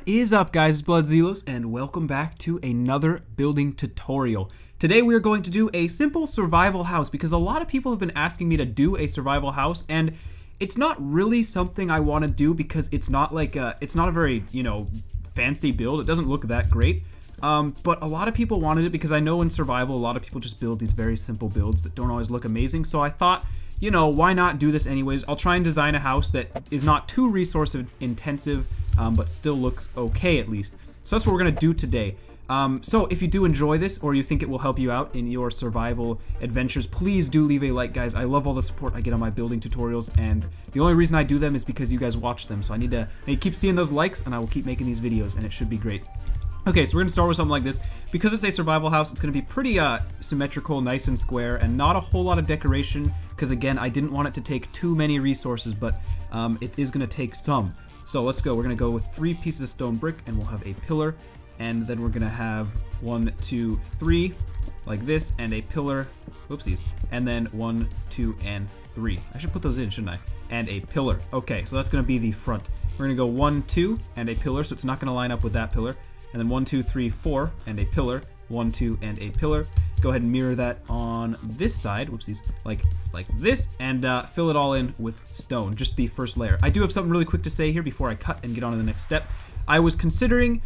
What is up, guys? It's Blood Zelos, and welcome back to another building tutorial. Today we are going to do a simple survival house because a lot of people have been asking me to do a survival house, and it's not really something I want to do because it's not like it's not a very, fancy build. It doesn't look that great. But a lot of people wanted it because I know in survival a lot of people just build these very simple builds that don't always look amazing. So I thought, why not do this anyways? I'll try and design a house that is not too resource intensive, but still looks okay at least. So that's what we're gonna do today. So if you do enjoy this or you think it will help you out in your survival adventures, please do leave a like, guys. I love all the support I get on my building tutorials, and the only reason I do them is because you guys watch them. So I need to keep seeing those likes, and I will keep making these videos, and it should be great. Okay, so we're gonna start with something like this. Because it's a survival house, it's gonna be pretty symmetrical, nice and square, and not a whole lot of decoration, because again, I didn't want it to take too many resources, but it is gonna take some. So let's go. We're gonna go with 3 pieces of stone brick, and we'll have a pillar, and then we're gonna have 1, 2, 3, like this, and a pillar, whoopsies, and then 1, 2, and 3. I should put those in, shouldn't I? And a pillar. Okay, so that's gonna be the front. We're gonna go 1, 2, and a pillar, so it's not gonna line up with that pillar. And then 1, 2, 3, 4, and a pillar. 1, 2, and a pillar. Go ahead and mirror that on this side, whoopsies, like this, and fill it all in with stone, just the first layer. I do have something really quick to say here before I cut and get on to the next step. I was considering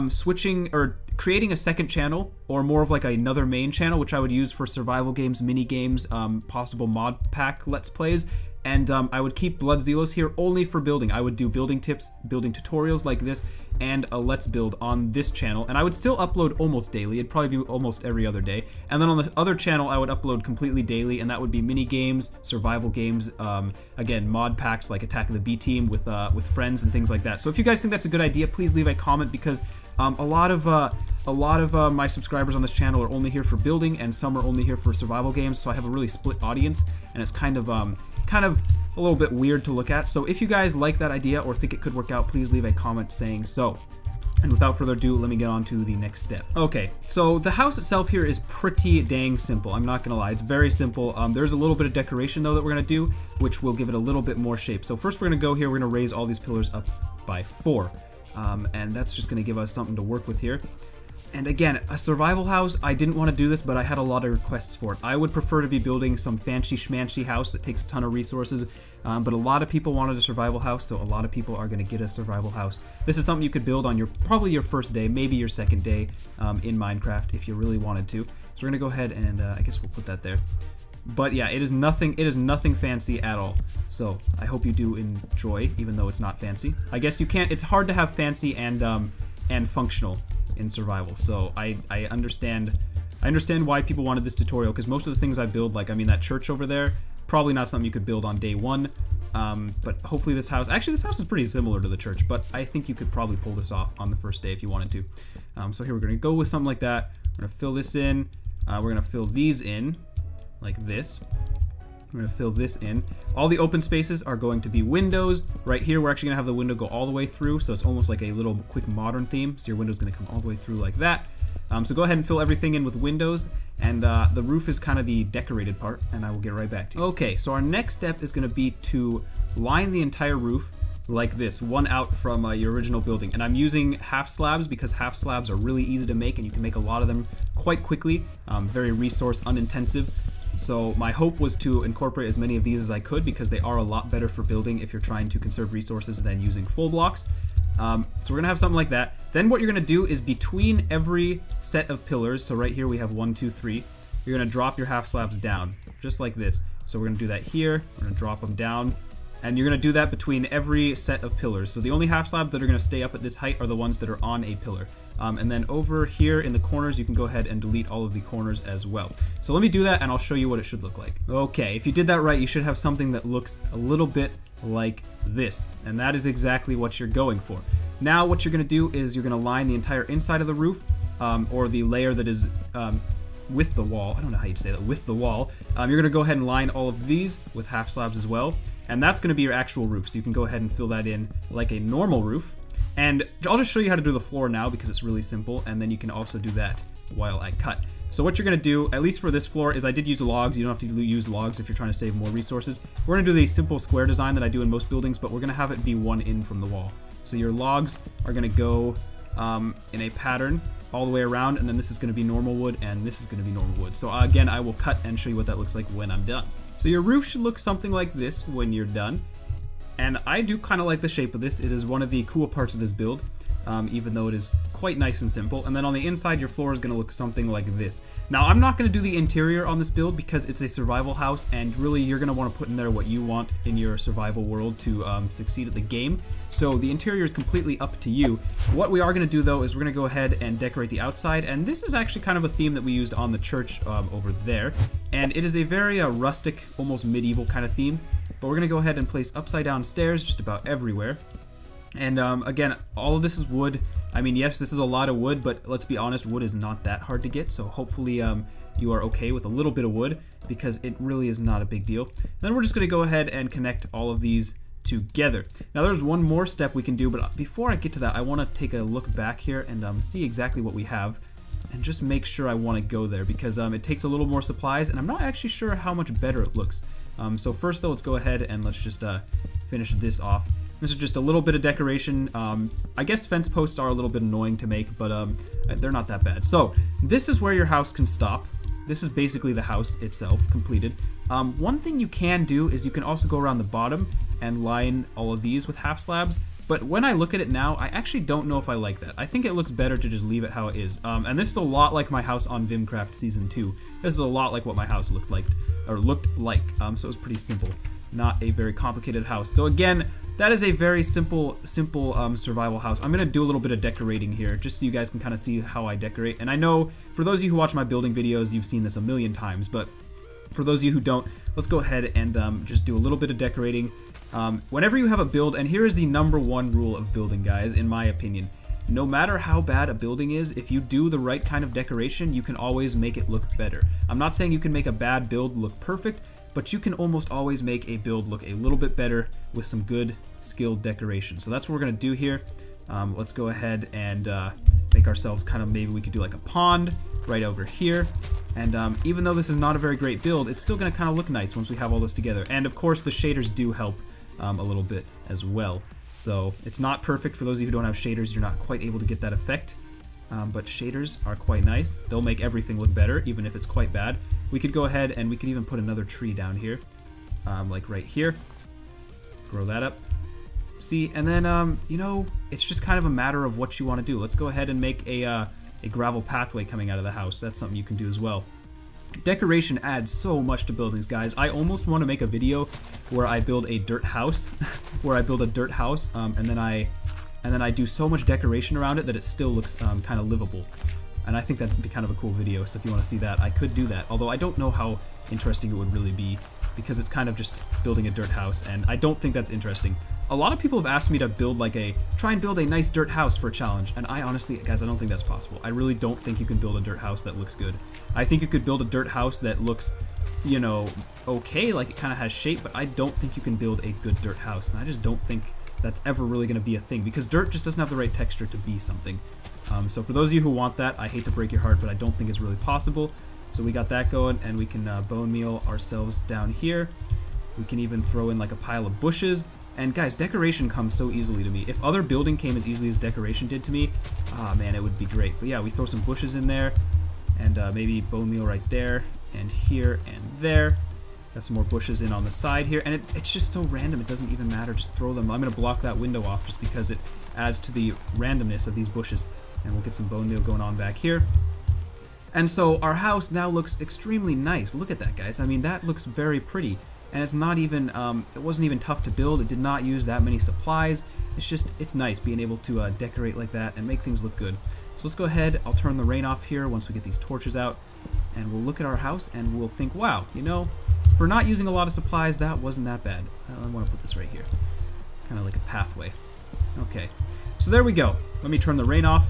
switching or creating a second channel, or more of like another main channel, which I would use for survival games, mini games, possible mod pack let's plays. And I would keep Blood Zelos here only for building. I would do building tips, building tutorials like this, and a let's build on this channel. And I would still upload almost daily. It'd probably be almost every other day. And then on the other channel, I would upload completely daily, and that would be mini games, survival games, again, mod packs like Attack of the B Team with friends and things like that. So if you guys think that's a good idea, please leave a comment, because a lot of my subscribers on this channel are only here for building, and some are only here for survival games. So I have a really split audience, and it's kind of a little bit weird to look at. So if you guys like that idea or think it could work out, please leave a comment saying so. And without further ado, let me get on to the next step. Okay, so the house itself here is pretty dang simple. I'm not gonna lie, it's very simple. There's a little bit of decoration though that we're gonna do, which will give it a little bit more shape. So first we're gonna go here, we're gonna raise all these pillars up by 4. And that's just gonna give us something to work with here. And again, a survival house, I didn't want to do this, but I had a lot of requests for it. I would prefer to be building some fancy schmancy house that takes a ton of resources, but a lot of people wanted a survival house, so a lot of people are going to get a survival house. This is something you could build on probably your first day, maybe your second day in Minecraft if you really wanted to. So we're going to go ahead and I guess we'll put that there. But yeah, it is nothing fancy at all. So I hope you do enjoy, even though it's not fancy. I guess you can't, it's hard to have fancy and functional in survival. So I understand why people wanted this tutorial, because most of the things I build, like, I mean, that church over there, probably not something you could build on day 1. But hopefully this house is pretty similar to the church, but I think you could probably pull this off on the first day if you wanted to. So here we're gonna go with something like that. We're gonna fill this in. We're gonna fill these in like this. We're gonna fill this in. All the open spaces are going to be windows. Right here, we're actually gonna have the window go all the way through, so it's almost like a little quick modern theme. So your window's gonna come all the way through like that. So go ahead and fill everything in with windows, and the roof is kind of the decorated part, and I will get right back to you. Okay, so our next step is gonna be to line the entire roof like this, one out from your original building. And I'm using half slabs because half slabs are really easy to make, and you can make a lot of them quite quickly, very resource unintensive. So my hope was to incorporate as many of these as I could, because they are a lot better for building if you're trying to conserve resources than using full blocks. So we're gonna have something like that. Then what you're gonna do is between every set of pillars, so right here we have 1, 2, 3, you're gonna drop your half slabs down, just like this. So we're gonna do that here, we're gonna drop them down, and you're gonna do that between every set of pillars. So the only half slabs that are gonna stay up at this height are the ones that are on a pillar. And then over here in the corners, you can go ahead and delete all of the corners as well. So let me do that, and I'll show you what it should look like. Okay, if you did that right, you should have something that looks a little bit like this. And that is exactly what you're going for. Now what you're gonna do is you're gonna line the entire inside of the roof, or the layer that is with the wall. I don't know how you'd say that, with the wall. You're gonna go ahead and line all of these with half slabs as well. And that's gonna be your actual roof. So you can go ahead and fill that in like a normal roof. And I'll just show you how to do the floor now because it's really simple, and then you can also do that while I cut. So what you're gonna do, at least for this floor, is I did use logs. You don't have to use logs if you're trying to save more resources. We're gonna do the simple square design that I do in most buildings, but we're gonna have it be one in from the wall. So your logs are going to go in a pattern all the way around, and then this is going to be normal wood, and this is going to be normal wood. So again, I will cut and show you what that looks like when I'm done. So your roof should look something like this when you're done. And I do kind of like the shape of this. It is one of the cool parts of this build, even though it is quite nice and simple. And then on the inside, your floor is going to look something like this. Now, I'm not going to do the interior on this build because it's a survival house, and really you're going to want to put in there what you want in your survival world to succeed at the game. So the interior is completely up to you. What we are going to do, though, is we're going to go ahead and decorate the outside. And this is actually kind of a theme that we used on the church over there. And it is a very rustic, almost medieval kind of theme. But we're going to go ahead and place upside down stairs just about everywhere. And again, all of this is wood. I mean, yes, this is a lot of wood, but let's be honest, wood is not that hard to get. So hopefully you are okay with a little bit of wood, because it really is not a big deal. Then we're just going to go ahead and connect all of these together. Now there's one more step we can do, but before I get to that, I want to take a look back here and see exactly what we have. And just make sure I want to go there, because it takes a little more supplies, and I'm not actually sure how much better it looks. So first though, let's go ahead and let's just finish this off. This is just a little bit of decoration. I guess fence posts are a little bit annoying to make, but they're not that bad. So this is where your house can stop. This is basically the house itself, completed. One thing you can do is you can also go around the bottom and line all of these with half slabs. But when I look at it now, I actually don't know if I like that. I think it looks better to just leave it how it is. And this is a lot like my house on Vimcraft Season 2. This is a lot like what my house looked like. So it was pretty simple. Not a very complicated house. So again, that is a very simple survival house. I'm going to do a little bit of decorating here, just so you guys can kind of see how I decorate. And I know, for those of you who watch my building videos, you've seen this a million times. But for those of you who don't, let's go ahead and just do a little bit of decorating. Whenever you have a build, and here is the #1 rule of building, guys, in my opinion. No matter how bad a building is, if you do the right kind of decoration, you can always make it look better. I'm not saying you can make a bad build look perfect, but you can almost always make a build look a little bit better with some good, skilled decoration. So that's what we're going to do here. Let's go ahead and make ourselves kind of, maybe we could do like a pond right over here. And even though this is not a very great build, it's still going to kind of look nice once we have all this together. And of course, the shaders do help a little bit as well. So it's not perfect. For those of you who don't have shaders, you're not quite able to get that effect. But shaders are quite nice. They'll make everything look better, even if it's quite bad. We could go ahead and we could even put another tree down here, like right here. Grow that up. See, and then, you know, it's just kind of a matter of what you want to do. Let's go ahead and make a gravel pathway coming out of the house. That's something you can do as well. Decoration adds so much to buildings, guys. I almost want to make a video where I build a dirt house, and then I do so much decoration around it that it still looks kind of livable. And I think that'd be kind of a cool video, so if you want to see that, I could do that. Although I don't know how interesting it would really be, because it's kind of just building a dirt house, and I don't think that's interesting. A lot of people have asked me to try and build a nice dirt house for a challenge, and I honestly, guys, I don't think that's possible. I really don't think you can build a dirt house that looks good. I think you could build a dirt house that looks, you know, okay, like it kind of has shape, but I don't think you can build a good dirt house, and I just don't think that's ever really going to be a thing, because dirt just doesn't have the right texture to be something. So for those of you who want that, I hate to break your heart, but I don't think it's really possible. So we got that going, and we can bone meal ourselves down here. We can even throw in like a pile of bushes. And guys, decoration comes so easily to me. If other building came as easily as decoration did to me, ah man, it would be great. But yeah, we throw some bushes in there, and maybe bone meal right there, and here, and there. Got some more bushes in on the side here, and it's just so random, it doesn't even matter, just throw them. I'm gonna block that window off just because it adds to the randomness of these bushes. And we'll get some bone meal going on back here. And so our house now looks extremely nice. Look at that, guys. I mean, that looks very pretty. And it's not even, it wasn't even tough to build. It did not use that many supplies. It's just, it's nice being able to decorate like that and make things look good. So let's go ahead. I'll turn the rain off here once we get these torches out. And we'll look at our house and we'll think, wow, you know, for not using a lot of supplies, that wasn't that bad. I want to put this right here. Kind of like a pathway. Okay. So there we go. Let me turn the rain off.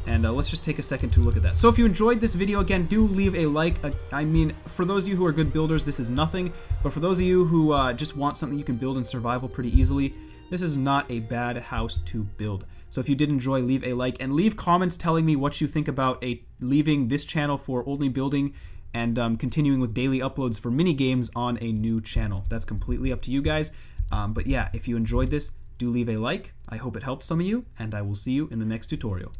And let's just take a second to look at that. So if you enjoyed this video, again, do leave a like. I mean, for those of you who are good builders, this is nothing. But for those of you who just want something you can build in survival pretty easily, this is not a bad house to build. So if you did enjoy, leave a like. And leave comments telling me what you think about leaving this channel for only building and continuing with daily uploads for mini games on a new channel. That's completely up to you guys. But yeah, if you enjoyed this, do leave a like. I hope it helps some of you, and I will see you in the next tutorial.